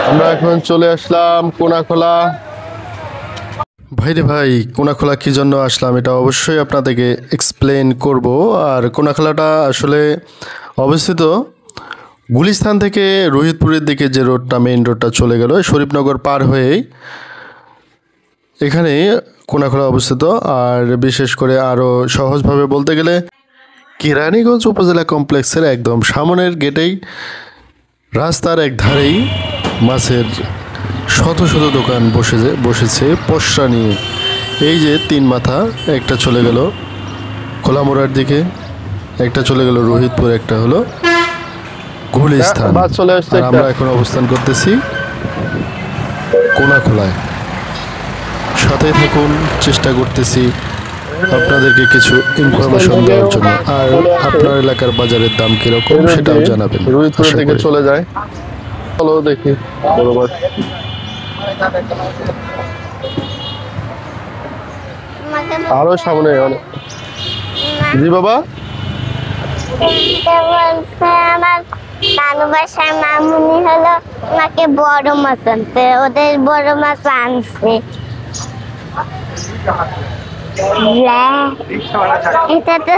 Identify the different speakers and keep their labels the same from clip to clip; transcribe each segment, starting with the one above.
Speaker 1: আমরা এখন চলে আসলাম কোনাখোলা। ভাইরে ভাই, কোনাখোলা কী জন্য আসলাম এটা অবশ্যই আপনাদেরকে এক্সপ্লেন করব। আর কোনাখোলাটা আসলে অবস্থিত গুলিস্তান থেকে রোহিতপুরের দিকে যে রোডটা, মেইন রোডটা চলে গেল শরীফনগর পার হয়েই এখানে কোনাখোলা অবস্থিত। আর বিশেষ করে আরও সহজভাবে বলতে গেলে কেরানীগঞ্জ উপজেলা কমপ্লেক্সের একদম সামনের গেটেই রাস্তার এক ধারেই মাছের শত শত দোকান বসেছে পসরা নিয়ে। এই যে তিন মাথা, একটা চলে গেল খোলামোড়ার দিকে, একটা চলে গেল রোহিতপুর, একটা হলো গুলিস্তান। আর আমরা এখন অবস্থান করতেছি কোনাখোলায়। সাথে থাকুন, চেষ্টা করতেছি আপনাদেরকে কিছু ইনফরমেশন দেওয়ার জন্য। আর আপনার এলাকার বাজারের দাম কিরকম সেটাও জানাবেন। রোহিতপুর থেকে চলে যায়, চলো দেখি বরাবর। আরো সামনে অনেক। জি বাবা,
Speaker 2: আমার নানু বাসার মামুনি হলো আমাকে বড় মাছ আনতে, ওদের বড় মাছ আনছে। এটাতে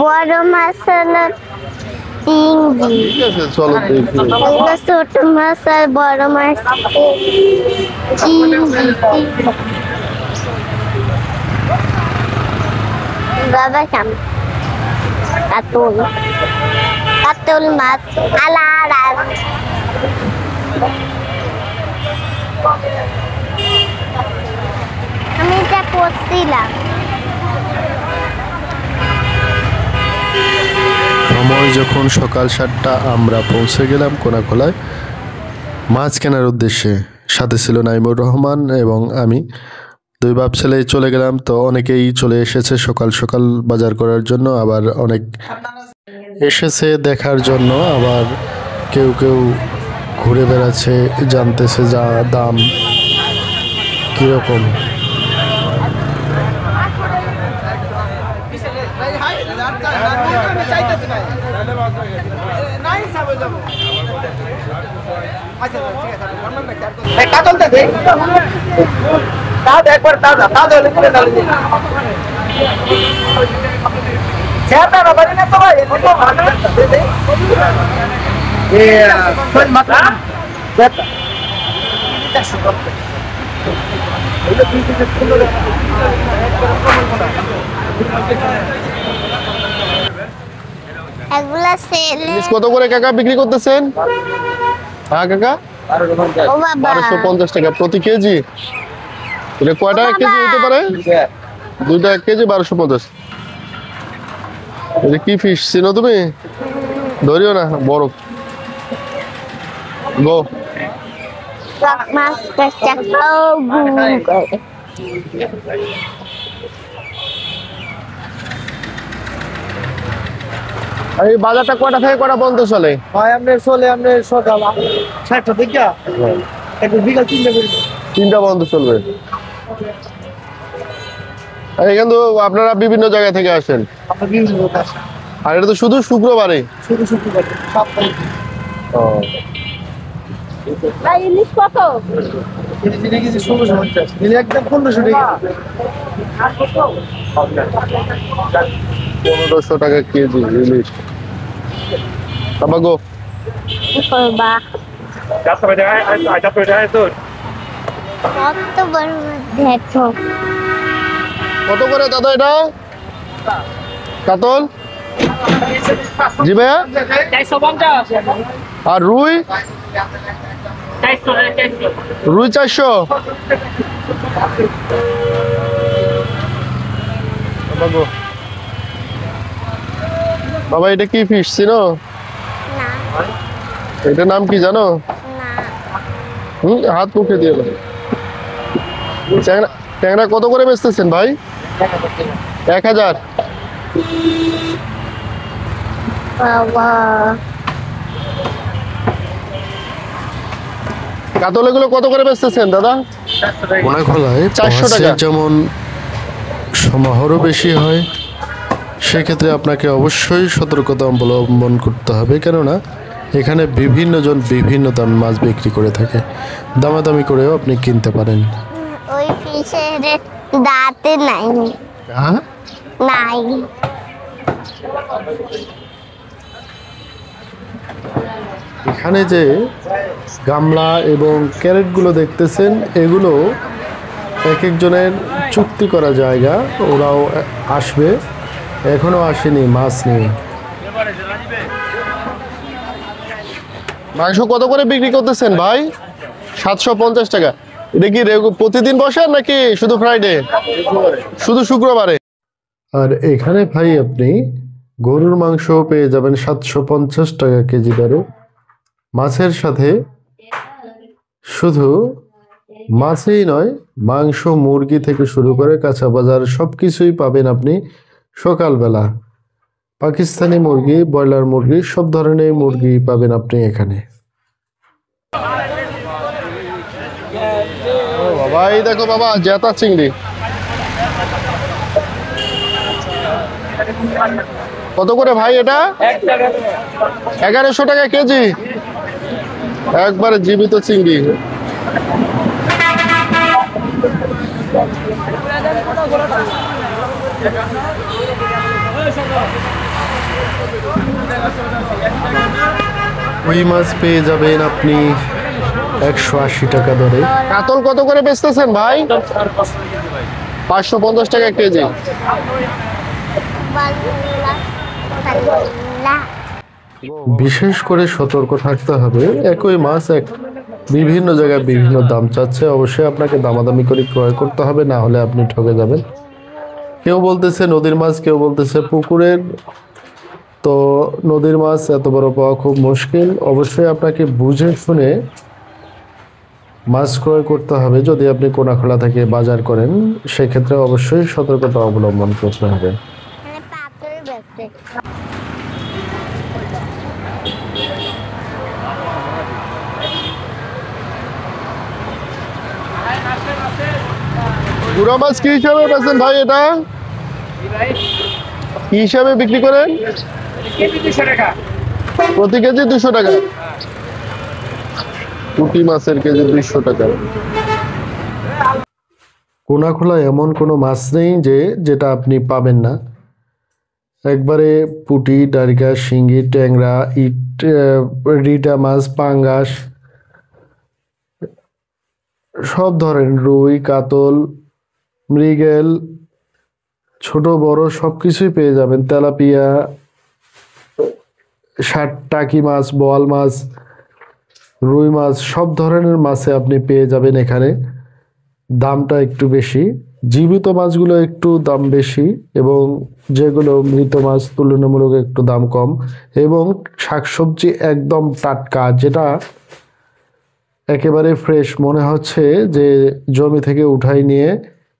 Speaker 2: বড় মাছ হলো চিংড়ি, ছোট মাছ আর বড় মাছ চিংড়ি। বাবা সামনে কাতল, কাতল মাছ আলাদা। আমি এটা পড়ছিলাম।
Speaker 1: সময় যখন সকাল 7টা, আমরা পৌঁছে গেলাম কোনাখোলায় মাছ কেনার উদ্দেশ্যে। সাথে ছিল নাইমুর রহমান এবং আমি, দুই বাপ ছেলে চলে গেলাম। তো অনেকেই চলে এসেছে সকাল সকাল বাজার করার জন্য, আবার অনেক এসেছে দেখার জন্য, আবার কেউ কেউ ঘুরে বেড়াচ্ছে, জানতেছে যা দাম কীরকম। কত করে কাকা বিক্রি করতেছেন? হ্যাঁ কাকা, 1250 টাকা প্রতি কেজি। এটা কয়টা কেজি হতে পারে? 2 টাকা কেজি, 1250। এটা কি ফিশ চিনো তুমি? ধরিও না, বড় গো। এই বাজারটা কয়টা থেকে কয়টা বন্ধ চলে?
Speaker 3: ভাই আপনার চলে আপনার সকাল 7টা থেকে একটু বিকাল 3টা পর্যন্ত।
Speaker 1: 3টা বন্ধ চলবে। কিন্তু আপনারা বিভিন্ন জায়গা থেকে আসেন?
Speaker 3: আমরা বিভিন্ন লোক আসি।
Speaker 1: আর এটা তো শুধু শুক্রবারে?
Speaker 3: শুধু শুক্রবারে, সপ্তাহে।
Speaker 2: ভাই ইলিশ কত?
Speaker 3: কেজি দিনে কেজি 1650, নিলে একদম 1500 টাকা।
Speaker 1: 1500 টাকা কেজি ইলিশ। তাবাগো
Speaker 2: করবা
Speaker 4: কত বড়
Speaker 2: দেখো।
Speaker 1: কত করে দাদা এটা কাতল? জি ভাইয়া,
Speaker 4: 450।
Speaker 1: আর রুই?
Speaker 4: 400।
Speaker 1: রুই 400। বাবা এটা কি ফিশ চিনো?
Speaker 2: না
Speaker 1: এটার নাম কি জানো?
Speaker 2: না
Speaker 1: হাত মুখে দিয়ে ট্যাংরা কত করে বেচতেছেন ভাই? 1000।
Speaker 2: বাবা
Speaker 1: কাতল এগুলো কত করে বেচতেছেন দাদা? কোনাখোলায় 400 টাকা। যেমন সমাহারও বেশি হয়, সেক্ষেত্রে আপনাকে অবশ্যই সতর্কতা অবলম্বন করতে হবে, কেননা এখানে বিভিন্ন জন বিভিন্ন দামে মাছ বিক্রি করে থাকে, দামাদামি করেও আপনি কিনতে পারেন।
Speaker 2: ওই ফিশের দাঁতে নাই
Speaker 1: হ্যাঁ,
Speaker 2: নাই।
Speaker 1: এখানে যে গামলা এবং ক্যারেটগুলো দেখতেছেন, এগুলো এক একজনের চুক্তি করা জায়গা, ওরাও আসবে, এখনো আসেনি মাছ নিয়ে। মাংস কত করে বিক্রি করতেছেন ভাই? 750 টাকা। এটা কি প্রতিদিন বসেন নাকি শুধু ফ্রাইডে? শুধু শুক্রবারে। আর এখানে ভাই আপনি গরুর মাংস পেয়ে যাবেন 750 টাকা কেজি দরে। মাছের সাথে শুধু মাছই নয়, মাংস, মুরগি থেকে শুরু করে কাঁচা বাজার সব কিছুই পাবেন আপনি সকালবেলা। পাকিস্তানি মুরগি, ব্রয়লার মুরগি, সব ধরনের মুরগি পাবেন আপনি এখানে। বাবা, এই দেখো বাবা, জেতা চিংড়ি কত করে ভাই? এটা 1100 টাকা কেজি, একবারে জীবিত চিংড়ি। ওই মাছ পেয়ে যাবেন আপনি 180 টাকা দরে। কাতল কত করে বেচতেছেন ভাই? 550 টাকা কেজি। বিশেষ করে সতর্ক থাকতে হবে, একই মাছ বিভিন্ন জায়গায় বিভিন্ন দাম চাচ্ছে, অবশ্যই আপনাকে দামাদামি করে ক্রয় করতে হবে, না হলে আপনি ঠকে যাবেন। কেউ বলতেছে নদীর মাছ, কেউ বলতেছে পুকুরের, তো নদীর মাছ এত বড় পাওয়া খুব মুশকিল। অবশ্যই আপনাকে বুঝে শুনে মাছ ক্রয় করতে হবে। যদি আপনি কোনাখোলা থেকে বাজার করেন, সেক্ষেত্রে অবশ্যই সতর্কতা অবলম্বন করতে হবে। গুড়া মাছ কি হিসাবে বেচেন ভাই? এটা কি হিসাবে বিক্রি করেন? প্রতি কেজি 200 টাকা। পুঁটি মাছের কেজি 200 টাকা। কোনাখোলা এমন কোনো মাছ নেই যেটা আপনি পাবেন না। একবারে পুঁটি, ডারিকা, শিঙ্গি, ট্যাংরা, রিটা মাছ, পাঙ্গাস, সব ধরনের রুই, কাতল, মৃগেল, ছোট বড় সবকিছুই পেয়ে যাবেন। তেলাপিয়া, টাকি মাছ, বোয়াল মাছ, রুই মাছ, সব ধরনের মাছে আপনি পেয়ে যাবেন এখানে। দামটা একটু বেশি, জীবিত মাছগুলো একটু দাম বেশি, এবং যেগুলো মৃত মাছ তুলনামূলক একটু দাম কম। এবং শাকসবজি একদম টাটকা, যেটা একেবারে ফ্রেশ, মনে হচ্ছে যে জমি থেকে উঠাই নিয়ে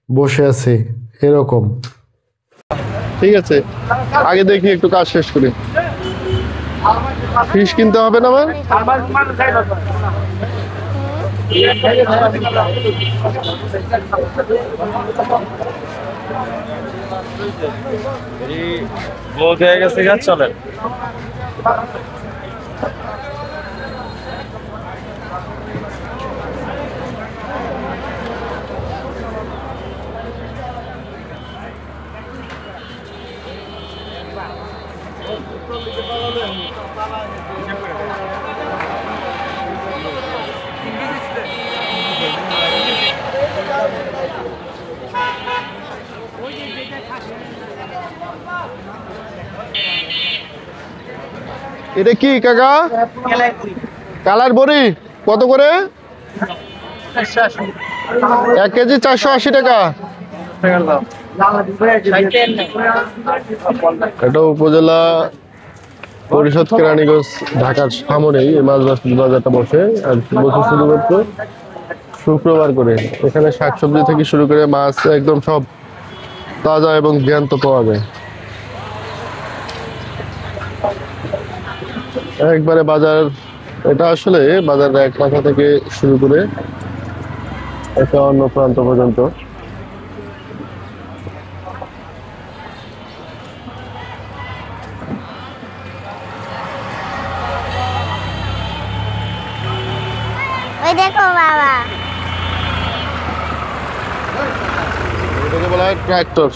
Speaker 1: বসে আছে এরকম। ঠিক আছে, আগে দেখি একটু কাজ শেষ করি। ফিশ কিনতে হবে না আমার?
Speaker 4: বহুত হয়ে গেছে, চলেন।
Speaker 1: এটা কি কাকা? কালার বড়ি কত করে? 1 কেজি 480 টাকা। এটা উপজেলা পরিষদ কেরানীগঞ্জ, ঢাকার সামনেই এই মাছ বাজারটা বসে, আর বসে শুধুমাত্র শুক্রবার করে। এখানে শাকসবজি থেকে শুরু করে মাছ একদম সব তাজা এবং জ্যান্ত পাওয়া যায়। একবারে বাজার, এটা আসলে বাজারের এক মাথা থেকে শুরু করে একটা অন্য প্রান্ত পর্যন্ত।
Speaker 2: ওই দেখো বাবা,
Speaker 1: এটাকে বলা হয় ট্র্যাক্টর।